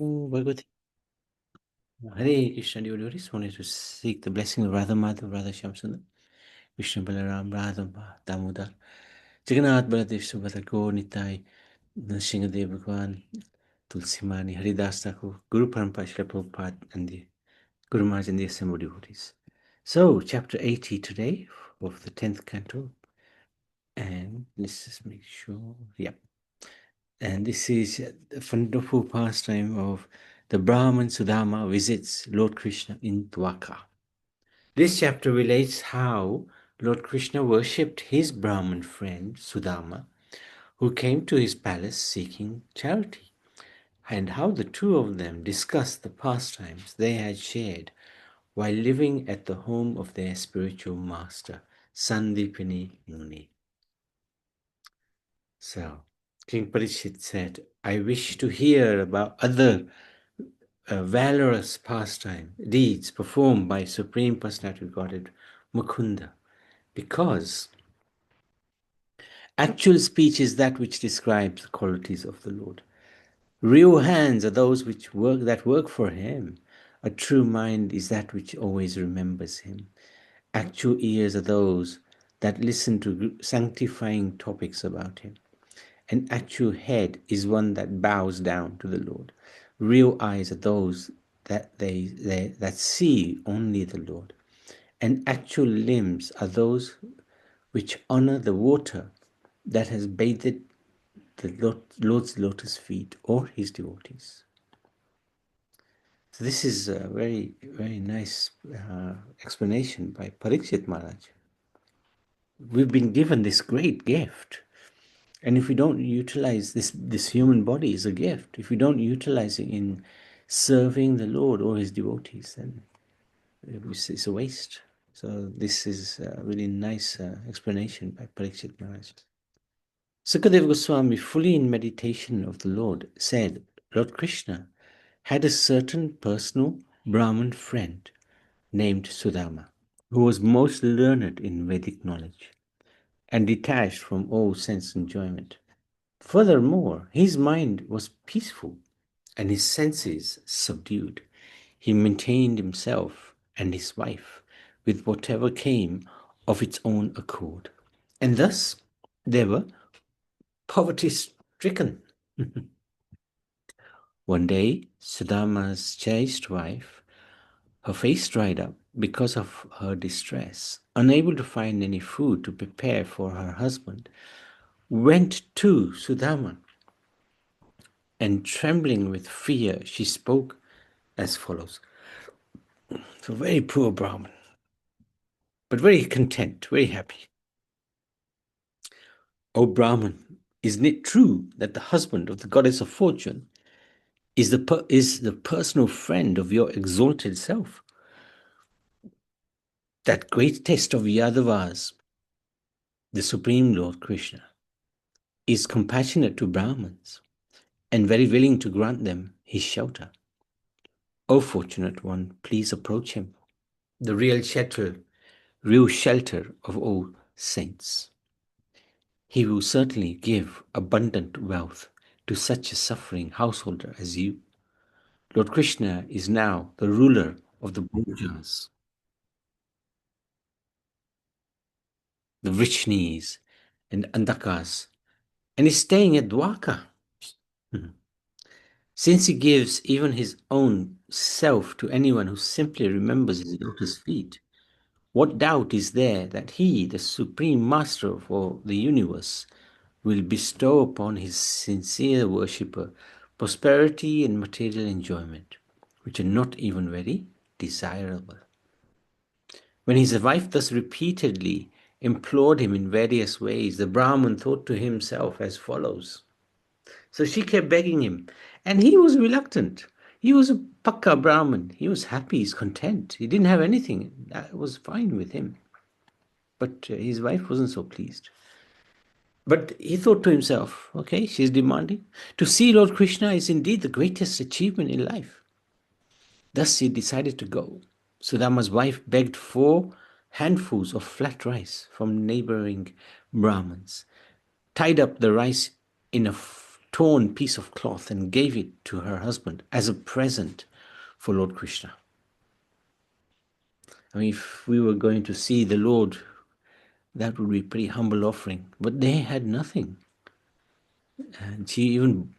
Bhagavati. Hare Krishna devotees wanted to seek the blessing of Radha Madhav, Radha Shamsundar, Vishnu Balaram, Radha Damodar, Jagannath Baladev Subhadra Gaur Nitai, Nrsimhadev Bhagwan, Tulsi Mani, Haridas Thakur, Guru Parampara Srila Prabhupada, and the Guru Maharaj and the assembled devotees. So, chapter 80 today of the 10th canto, and let's just make sure, yep. And this is the wonderful pastime of the Brahman Sudama visits Lord Krishna in Dwaka. This chapter relates how Lord Krishna worshipped his Brahman friend Sudama, who came to his palace seeking charity, and how the two of them discussed the pastimes they had shared while living at the home of their spiritual master, Sandipini Muni. So, King Parikshit said, I wish to hear about other valorous pastime, deeds performed by Supreme Personality of Godhead Mukunda, because actual speech is that which describes the qualities of the Lord. Real hands are those which work for him. A true mind is that which always remembers him. Actual ears are those that listen to sanctifying topics about him. An actual head is one that bows down to the Lord. Real eyes are those that see only the Lord. And actual limbs are those which honor the water that has bathed the Lord's lotus feet or his devotees. So this is a very, very nice explanation by Parikshit Maharaj. We've been given this great gift. And if we don't utilize this human body is a gift, if we don't utilize it in serving the Lord or his devotees, then it's a waste. So this is a really nice explanation by Parikshit Maharaj. Sukadeva Goswami, fully in meditation of the Lord, said, Lord Krishna had a certain personal Brahmin friend named Sudama, who was most learned in Vedic knowledge and detached from all sense enjoyment. Furthermore, his mind was peaceful and his senses subdued. He maintained himself and his wife with whatever came of its own accord. And thus they were poverty stricken. One day, Sudama's chaste wife, her face dried up because of her distress, unable to find any food to prepare for her husband, went to Sudama, and trembling with fear, she spoke as follows. So very poor Brahman, but very content, very happy. O Brahman, isn't it true that the husband of the goddess of fortune is the personal friend of your exalted self? That great test of Yadavas, the Supreme Lord Krishna, is compassionate to Brahmins and very willing to grant them his shelter. O fortunate one, please approach him, the real shelter of all saints. He will certainly give abundant wealth to such a suffering householder as you. Lord Krishna is now the ruler of the Bhojas, the Vrishnis, and Andakas, and is staying at Dwaka. Since he gives even his own self to anyone who simply remembers his lotus feet, what doubt is there that he, the supreme master of all the universe, will bestow upon his sincere worshipper prosperity and material enjoyment, which are not even very desirable? When his wife thus repeatedly implored him in various ways, the Brahman thought to himself as follows. So she kept begging him, and he was reluctant. He was a Pakka Brahman. He was happy, he's content. He didn't have anything. That was fine with him. But his wife wasn't so pleased. But he thought to himself, okay, she's demanding. To see Lord Krishna is indeed the greatest achievement in life. Thus he decided to go. Sudama's wife begged 4 handfuls of flat rice from neighboring Brahmins, tied up the rice in a torn piece of cloth and gave it to her husband as a present for Lord Krishna. I mean, if we were going to see the Lord, that would be a pretty humble offering. But they had nothing. And she even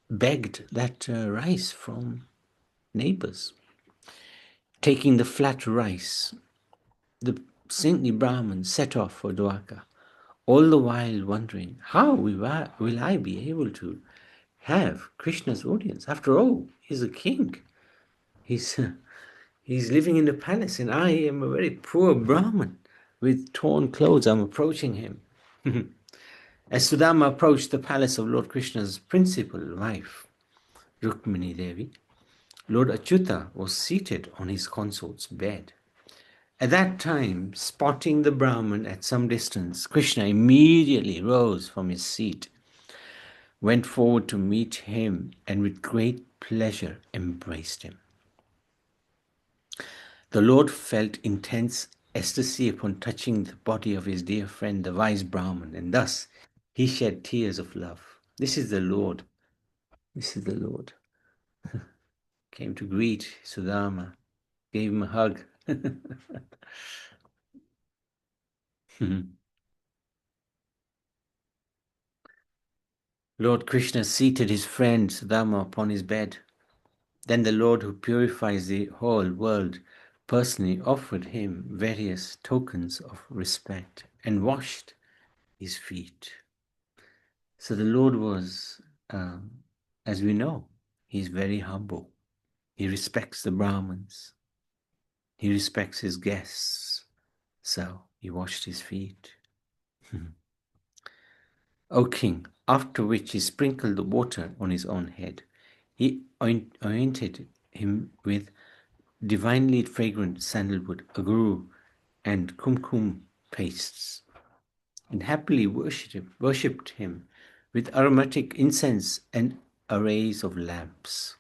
begged that rice from neighbors. Taking the flat rice, the saintly Brahmin set off for Dwarka, all the while wondering, how will I be able to have Krishna's audience? After all, he's a king. He's living in the palace, and I am a very poor Brahmin with torn clothes. I'm approaching him. As Sudama approached the palace of Lord Krishna's principal wife, Rukmini Devi, Lord Achyuta was seated on his consort's bed. At that time, spotting the Brahman at some distance, Krishna immediately rose from his seat, went forward to meet him, and with great pleasure embraced him. The Lord felt intense ecstasy upon touching the body of his dear friend, the wise Brahman, and thus he shed tears of love. This is the Lord. This is the Lord. Came to greet Sudama, gave him a hug. Lord Krishna seated his friend Sudama upon his bed. Then the Lord, who purifies the whole world, personally offered him various tokens of respect and washed his feet. So the Lord was, as we know, he's very humble. He respects the Brahmins. He respects his guests. So he washed his feet. O king, after which he sprinkled the water on his own head. He anointed him with divinely fragrant sandalwood, aguru, and kumkum pastes, and happily worshipped him with aromatic incense and arrays of lamps.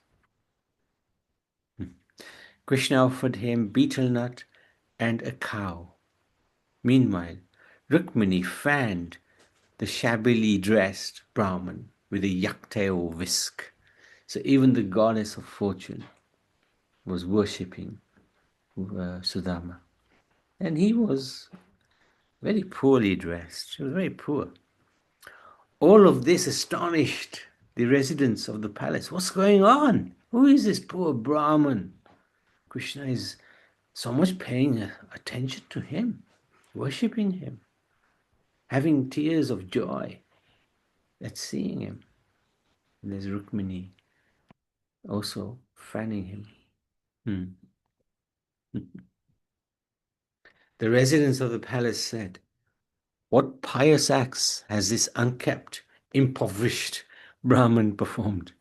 Krishna offered him betel nut and a cow. Meanwhile, Rukmini fanned the shabbily dressed Brahman with a yakta or whisk. So even the goddess of fortune was worshipping Sudama. And he was very poorly dressed. He was very poor. All of this astonished the residents of the palace. What's going on? Who is this poor Brahman? Krishna is so much paying attention to him, worshipping him, having tears of joy at seeing him. And there's Rukmini also fanning him. The residents of the palace said, "What pious acts has this unkept, impoverished Brahman performed?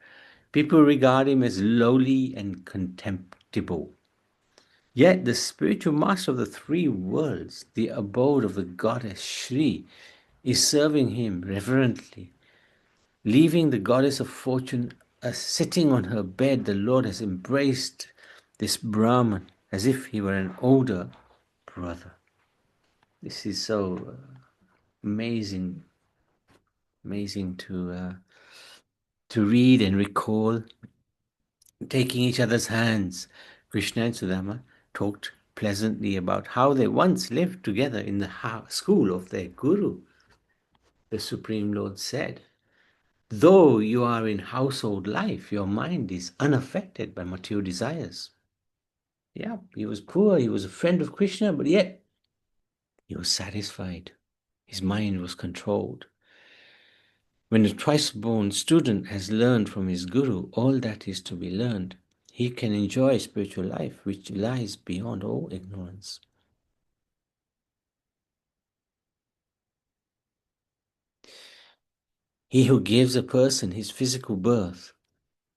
People regard him as lowly and contemptible. Yet the spiritual master of the three worlds, the abode of the goddess Shri, is serving him reverently. Leaving the goddess of fortune sitting on her bed, the Lord has embraced this Brahman as if he were an older brother." This is so amazing to read and recall. Taking each other's hands, Krishna and Sudama talked pleasantly about how they once lived together in the school of their guru. The Supreme Lord said, "Though you are in household life, your mind is unaffected by material desires." Yeah, he was poor, he was a friend of Krishna, but yet he was satisfied. His mind was controlled. When a twice-born student has learned from his guru all that is to be learned, he can enjoy spiritual life which lies beyond all ignorance. He who gives a person his physical birth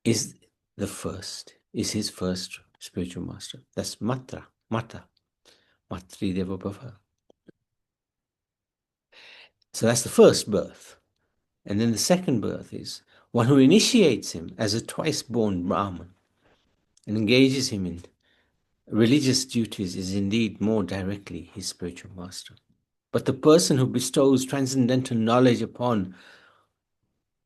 is his first spiritual master. That's Mata, Matri Deva Bhava. So that's the first birth. And then the second birth is one who initiates him as a twice-born Brahman and engages him in religious duties is indeed more directly his spiritual master. But the person who bestows transcendental knowledge upon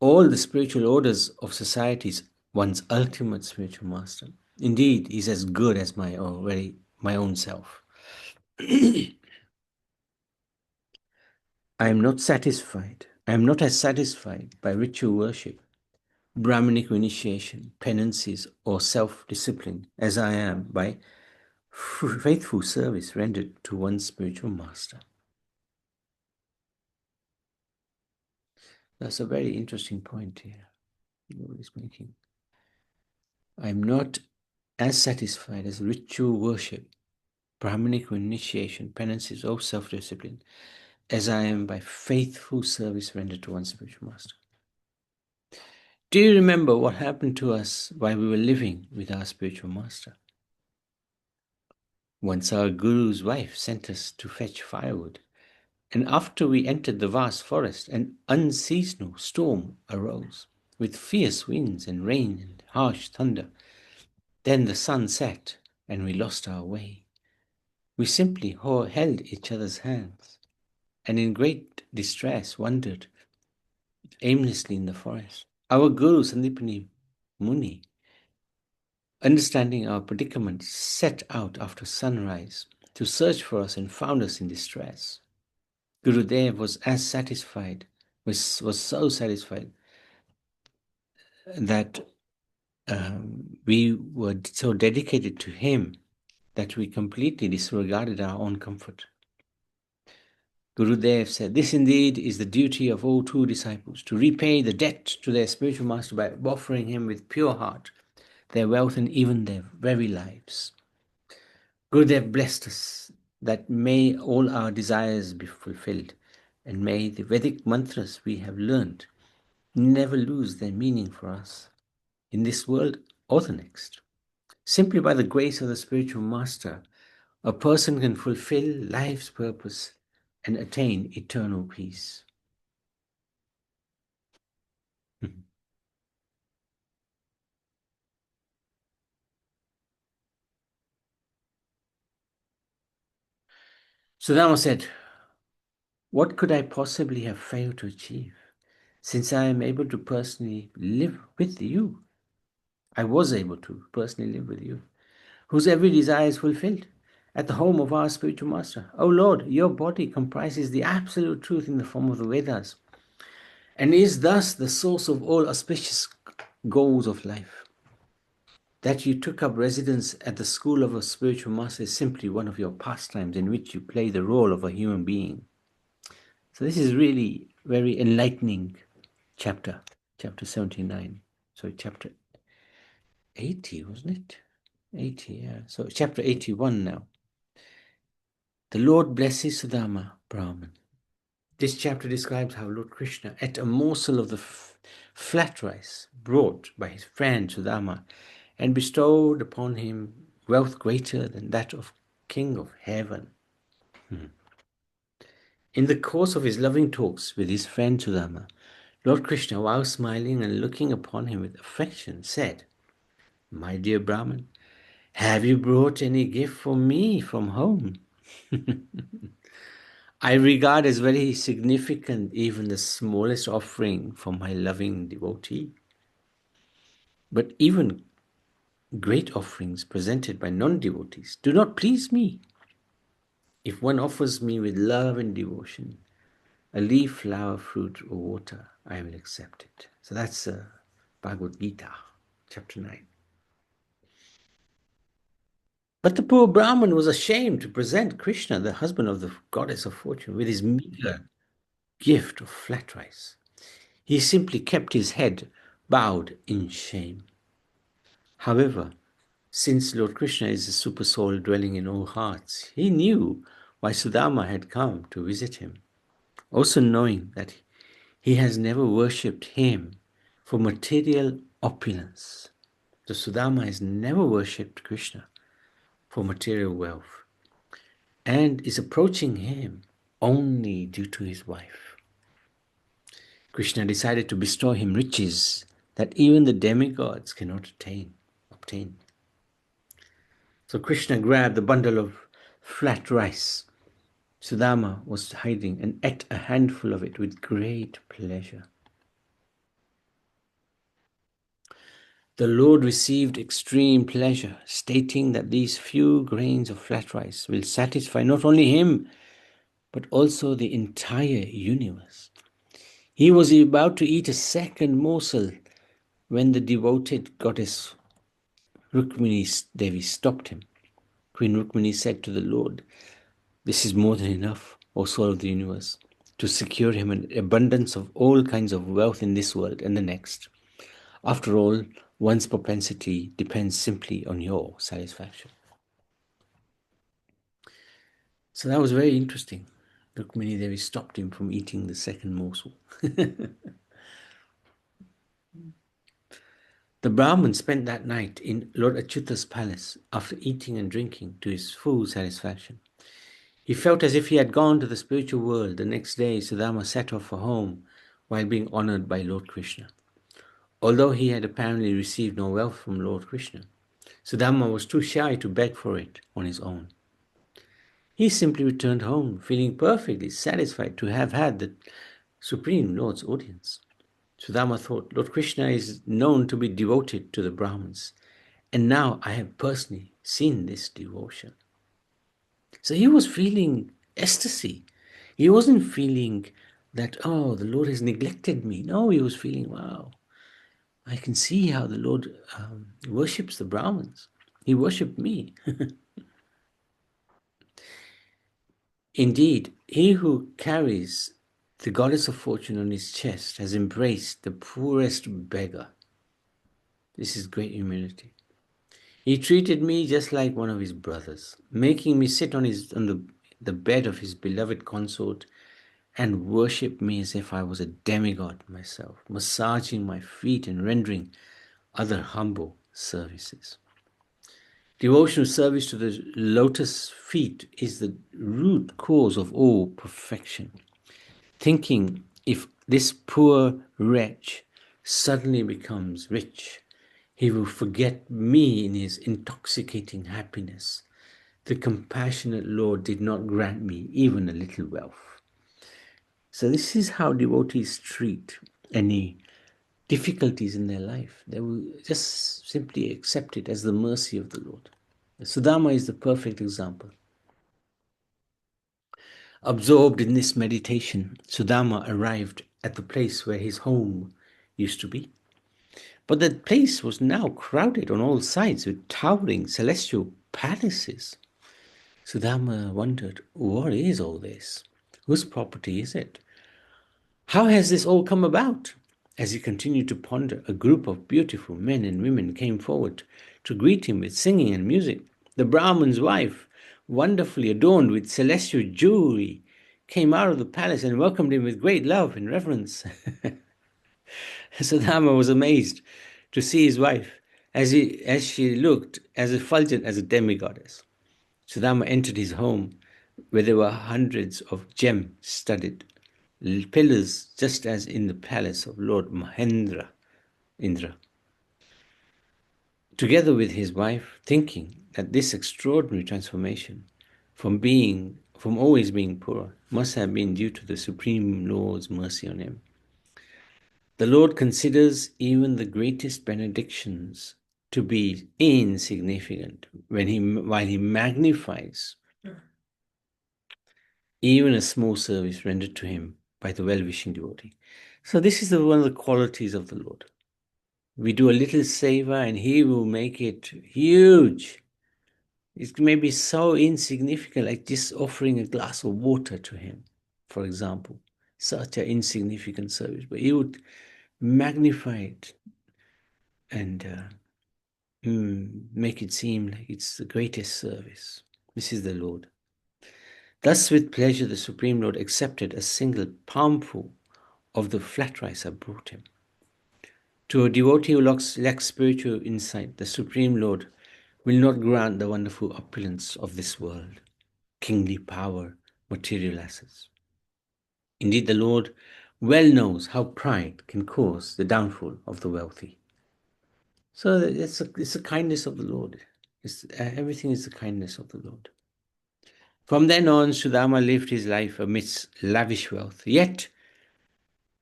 all the spiritual orders of societies, one's ultimate spiritual master. Indeed, he's as good as my own self. I am not satisfied. I am not as satisfied by ritual worship, Brahminic initiation, penances, or self-discipline as I am by faithful service rendered to one's spiritual master. That's a very interesting point here. Lord is making. I'm not as satisfied as ritual worship, Brahminic initiation, penances, or self-discipline as I am by faithful service rendered to one's spiritual master. Do you remember what happened to us while we were living with our spiritual master? Once our guru's wife sent us to fetch firewood, and after we entered the vast forest, an unseasonal storm arose, with fierce winds and rain and harsh thunder. Then the sun set, and we lost our way. We simply held each other's hands, and in great distress wandered aimlessly in the forest. Our Guru Sandipani Muni, understanding our predicament, set out after sunrise to search for us and found us in distress. Gurudev was so satisfied that we were so dedicated to him that we completely disregarded our own comfort. Gurudev said, "This indeed is the duty of all true disciples, to repay the debt to their spiritual master by offering him with pure heart their wealth and even their very lives." Gurudev blessed us that may all our desires be fulfilled, and may the Vedic mantras we have learned never lose their meaning for us in this world or the next. Simply by the grace of the spiritual master, a person can fulfill life's purpose and attain eternal peace. Sudama said, "What could I possibly have failed to achieve, since I am able to personally live with you? I was able to personally live with you, whose every desire is fulfilled at the home of our spiritual master. O Lord, your body comprises the absolute truth in the form of the Vedas, and is thus the source of all auspicious goals of life. That you took up residence at the school of a spiritual master is simply one of your pastimes in which you play the role of a human being." So this is really very enlightening chapter 79. So chapter 80, wasn't it? 80, yeah. So chapter 81 now. The Lord blesses Sudama Brahman. This chapter describes how Lord Krishna ate a morsel of the flat rice brought by his friend Sudama and bestowed upon him wealth greater than that of King of Heaven. In the course of his loving talks with his friend Sudama, Lord Krishna, while smiling and looking upon him with affection, said, "My dear Brahman, have you brought any gift for me from home? I regard as very significant even the smallest offering from my loving devotee. But even great offerings presented by non-devotees do not please me. If one offers me with love and devotion a leaf, flower, fruit, or water, I will accept it." So that's Bhagavad Gita, chapter 9. But the poor Brahman was ashamed to present Krishna, the husband of the goddess of fortune, with his meager gift of flat rice. He simply kept his head bowed in shame. However, since Lord Krishna is a super soul dwelling in all hearts, he knew why Sudama had come to visit him. Also knowing that he has never worshipped him for material opulence. So Sudama has never worshipped Krishna for material wealth and is approaching him only due to his wife. Krishna decided to bestow him riches that even the demigods cannot obtain. So Krishna grabbed the bundle of flat rice Sudama was hiding and ate a handful of it with great pleasure. The Lord received extreme pleasure, stating that these few grains of flat rice will satisfy not only him, but also the entire universe. He was about to eat a second morsel when the devoted goddess Rukmini Devi stopped him. Queen Rukmini said to the Lord, "This is more than enough, O Soul of the universe, to secure him an abundance of all kinds of wealth in this world and the next. After all, one's propensity depends simply on your satisfaction." So that was very interesting. Rukmini Devi stopped him from eating the second morsel. The Brahman spent that night in Lord Achyuta's palace after eating and drinking to his full satisfaction. He felt as if he had gone to the spiritual world. The next day, Sudama set off for home while being honored by Lord Krishna. Although he had apparently received no wealth from Lord Krishna, Sudama was too shy to beg for it on his own. He simply returned home, feeling perfectly satisfied to have had the Supreme Lord's audience. Sudama thought, Lord Krishna is known to be devoted to the Brahmins, and now I have personally seen this devotion. So he was feeling ecstasy. He wasn't feeling that, oh, the Lord has neglected me. No, he was feeling, wow, I can see how the Lord worships the Brahmins. He worshipped me. Indeed, he who carries the goddess of fortune on his chest has embraced the poorest beggar. This is great humility. He treated me just like one of his brothers, making me sit on the bed of his beloved consort and worship me as if I was a demigod myself, massaging my feet and rendering other humble services. Devotional service to the lotus feet is the root cause of all perfection. Thinking if this poor wretch suddenly becomes rich, he will forget me in his intoxicating happiness. The compassionate Lord did not grant me even a little wealth. So this is how devotees treat any difficulties in their life. They will just simply accept it as the mercy of the Lord. Sudama is the perfect example. Absorbed in this meditation, Sudama arrived at the place where his home used to be. But the place was now crowded on all sides with towering celestial palaces. Sudama wondered, what is all this? Whose property is it? How has this all come about? As he continued to ponder, a group of beautiful men and women came forward to greet him with singing and music. The Brahman's wife, wonderfully adorned with celestial jewelry, came out of the palace and welcomed him with great love and reverence. Sudama was amazed to see his wife as she looked as effulgent as a demigoddess. Sudama entered his home where there were hundreds of gem-studded pillars, just as in the palace of Lord Mahendra, Indra. Together with his wife, thinking that this extraordinary transformation from always being poor must have been due to the Supreme Lord's mercy on him. The Lord considers even the greatest benedictions to be insignificant while he magnifies even a small service rendered to him by the well-wishing devotee. So this is one of the qualities of the Lord. We do a little seva and he will make it huge. It may be so insignificant, like just offering a glass of water to him, for example. Such an insignificant service, but he would magnify it and make it seem like it's the greatest service. This is the Lord. Thus, with pleasure, the Supreme Lord accepted a single palmful of the flat rice I brought him. To a devotee who lacks spiritual insight, the Supreme Lord will not grant the wonderful opulence of this world, kingly power, material assets. Indeed, the Lord well knows how pride can cause the downfall of the wealthy. So it's the kindness of the Lord. Everything is the kindness of the Lord. From then on, Sudama lived his life amidst lavish wealth. Yet,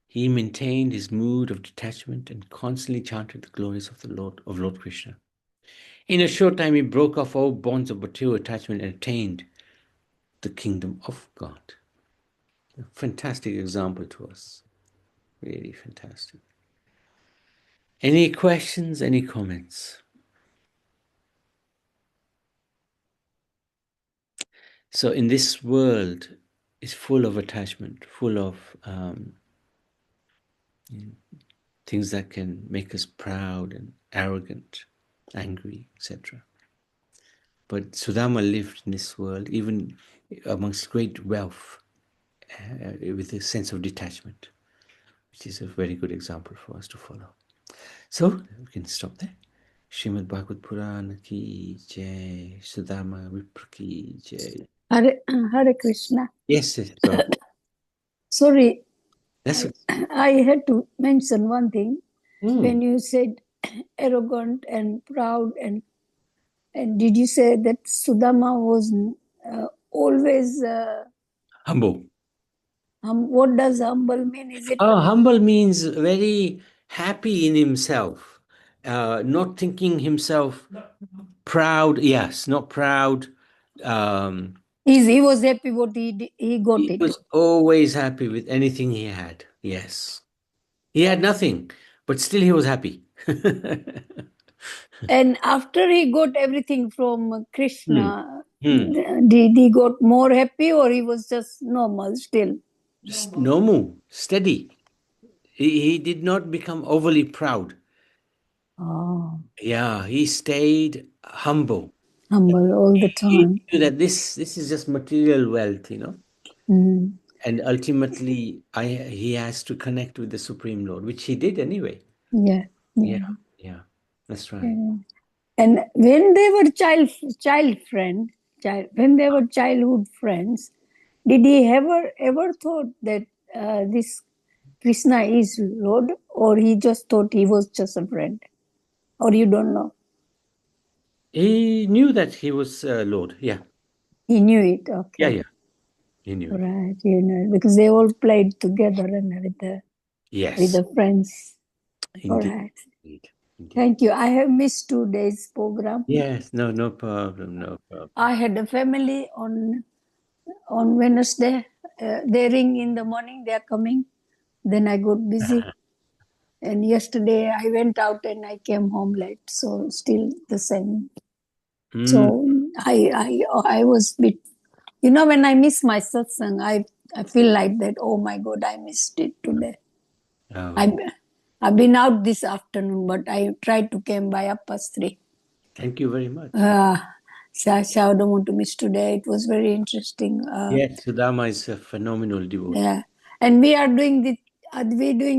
He maintained his mood of detachment and constantly chanted the glories of Lord Krishna. In a short time, he broke off all bonds of material attachment and attained the kingdom of God. A fantastic example to us. Really fantastic. Any questions? Any comments? So in this world, it's full of attachment, full of things that can make us proud and arrogant, angry, etc. But Sudama lived in this world, even amongst great wealth, with a sense of detachment, which is a very good example for us to follow. So we can stop there. Srimad Bhagavad Purana ki jai, Sudama Vipra ki jai. Hare Krishna. Yes, yes, Prabhupada. Sorry, That's I had to mention one thing. Mm. When you said arrogant and proud, and did you say that Sudama was always humble. what does humble mean? Is it Humble means very happy in himself, not thinking himself proud. Yes, not proud. he was happy what he got He it? was always happy with anything he had. Yes. He had nothing, but still he was happy. And after he got everything from Krishna, Hmm. did he got more happy, or he was just normal still? Just normal, steady. He did not become overly proud. Oh, Yeah, he stayed humble. humble all the He time. knew that this is just material wealth, Mm. and ultimately he has to connect with the Supreme Lord, which he did anyway. Yeah, yeah. Yeah, that's right. Yeah. And when they were when they were childhood friends, did he ever thought that this Krishna is Lord, or he just thought he was just a friend, or you don't know? He knew that he was Lord. Yeah, He knew it. Okay, yeah, he knew it. right. You know, because they all played together and with Yes, the friends. All indeed, right. indeed, indeed. Thank you. I have missed 2 days program. Yes, no problem, no problem. I had a family on Wednesday. They ring in the morning, they are coming. Then I got busy. And yesterday I went out and I came home late. So still the same. Mm. So I was bit, when I miss my satsang, I feel like that, oh my God, I missed it today. Oh, I've been out this afternoon, but I tried to come by 3:30. thank you very much. So I don't want to miss today. It was very interesting. Yes, Sudama is a phenomenal devotee. Yeah, and we are doing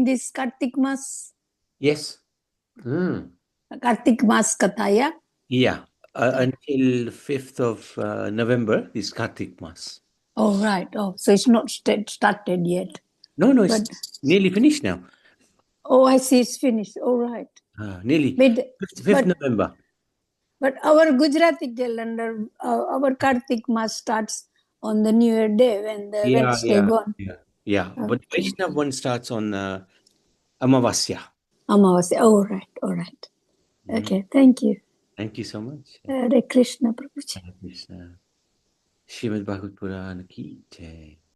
this Kartik Mas, Yes. Mm. Kartik Mas Katha, yeah? Yeah, until 5th of November is Kartik Mas. Oh, right. Oh, so it's not started yet. No, it's But, nearly finished now. oh, I see it's finished. All right. Nearly. But, 5th November. but our Gujarati calendar, our Kartik Mas starts on the New Year Day when the Wednesday gone. Yeah. But Okay. Vaishnav one starts on Amavasya. Amavasya. Oh, all right. Okay, thank you. Thank you so much. Hare Krishna Prabhuji. Hare Krishna. Srimad Bhagavad Purana ki jai.